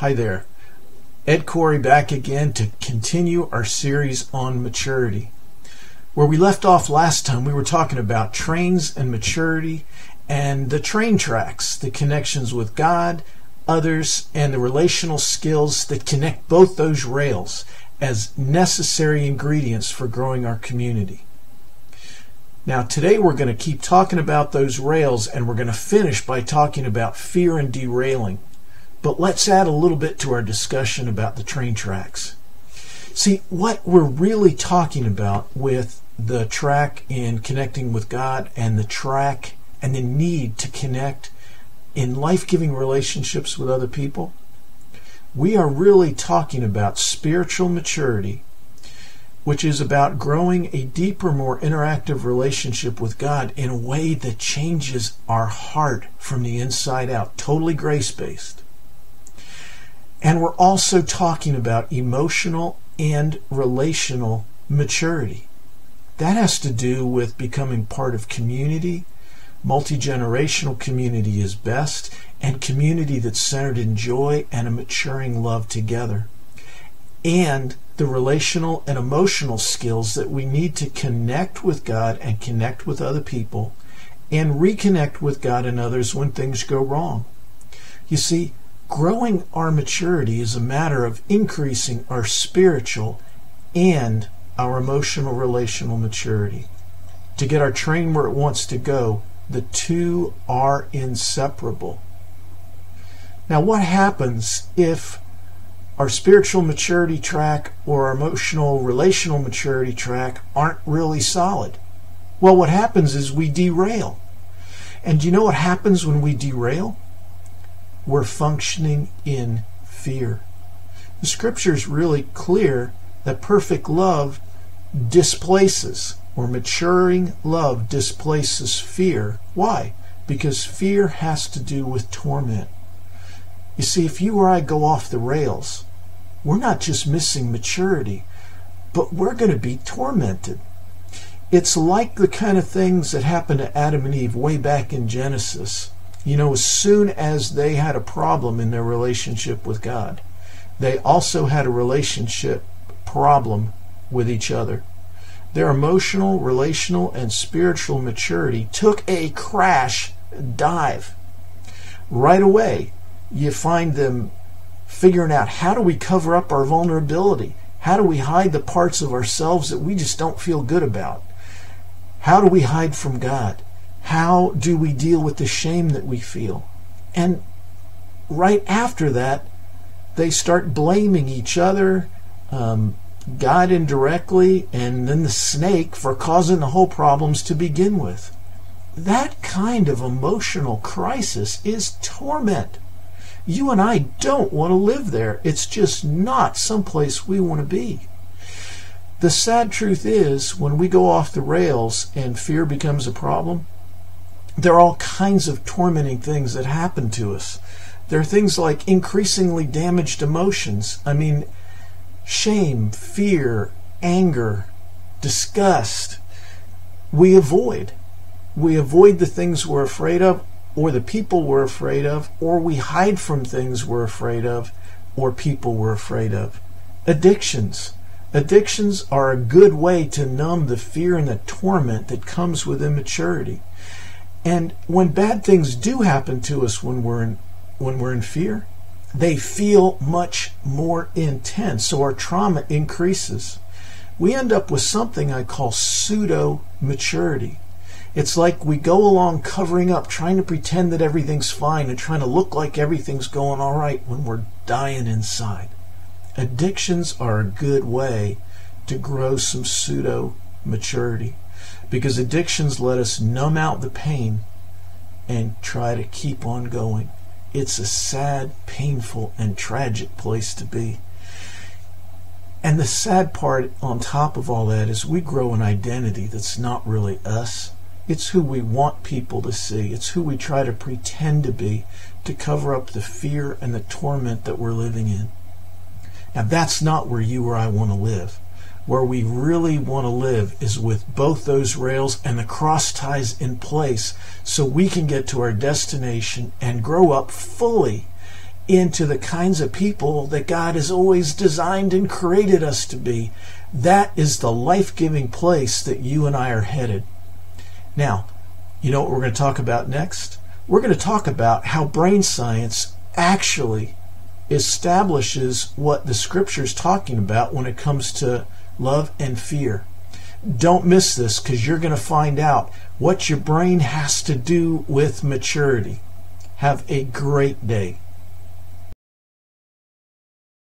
Hi there. Ed Khouri back again to continue our series on maturity. Where we left off last time, we were talking about trains and maturity and the train tracks, the connections with God, others, and the relational skills that connect both those rails as necessary ingredients for growing our community. Now today we're going to keep talking about those rails, and we're going to finish by talking about fear and derailing. But let's add a little bit to our discussion about the train tracks. See, what we're really talking about with the track in connecting with God and the track and the need to connect in life-giving relationships with other people, we are really talking about spiritual maturity, which is about growing a deeper, more interactive relationship with God in a way that changes our heart from the inside out, totally grace-based. And we're also talking about emotional and relational maturity. That has to do with becoming part of community. Multi-generational community is best, and community that's centered in joy and a maturing love together. And the relational and emotional skills that we need to connect with God and connect with other people and reconnect with God and others when things go wrong. You see, growing our maturity is a matter of increasing our spiritual and our emotional relational maturity. To get our train where it wants to go, the two are inseparable. Now, what happens if our spiritual maturity track or our emotional relational maturity track aren't really solid? Well, what happens is we derail. And do you know what happens when we derail? We're functioning in fear. The scripture is really clear that perfect love displaces, or maturing love displaces fear. Why? Because fear has to do with torment. You see, if you or I go off the rails, we're not just missing maturity, but we're going to be tormented. It's like the kind of things that happened to Adam and Eve way back in Genesis. You know, as soon as they had a problem in their relationship with God, they also had a relationship problem with each other. Their emotional, relational, and spiritual maturity took a crash dive. Right away, you find them figuring out, how do we cover up our vulnerability? How do we hide the parts of ourselves that we just don't feel good about? How do we hide from God? How do we deal with the shame that we feel? And right after that, they start blaming each other, God indirectly, and then the snake for causing the whole problems to begin with. That kind of emotional crisis is torment. You and I don't want to live there. It's just not someplace we want to be. The sad truth is, when we go off the rails and fear becomes a problem, there are all kinds of tormenting things that happen to us. There are things like increasingly damaged emotions. I mean, shame, fear, anger, disgust. We avoid. We avoid the things we're afraid of, or the people we're afraid of, or we hide from things we're afraid of, or people we're afraid of. Addictions. Addictions are a good way to numb the fear and the torment that comes with immaturity. And when bad things do happen to us when we're in fear, they feel much more intense, so our trauma increases. We end up with something I call pseudo-maturity. It's like we go along covering up, trying to pretend that everything's fine and trying to look like everything's going all right when we're dying inside. Addictions are a good way to grow some pseudo-maturity, because addictions let us numb out the pain and try to keep on going. It's a sad, painful, and tragic place to be. And the sad part on top of all that is we grow an identity that's not really us. It's who we want people to see. It's who we try to pretend to be to cover up the fear and the torment that we're living in. Now, that's not where you or I want to live. Where we really want to live is with both those rails and the cross ties in place, so we can get to our destination and grow up fully into the kinds of people that God has always designed and created us to be. That is the life-giving place that you and I are headed. Now, you know what we're going to talk about next? We're going to talk about how brain science actually establishes what the Scripture is talking about when it comes to love and fear. Don't miss this, because you're going to find out what your brain has to do with maturity. Have a great day.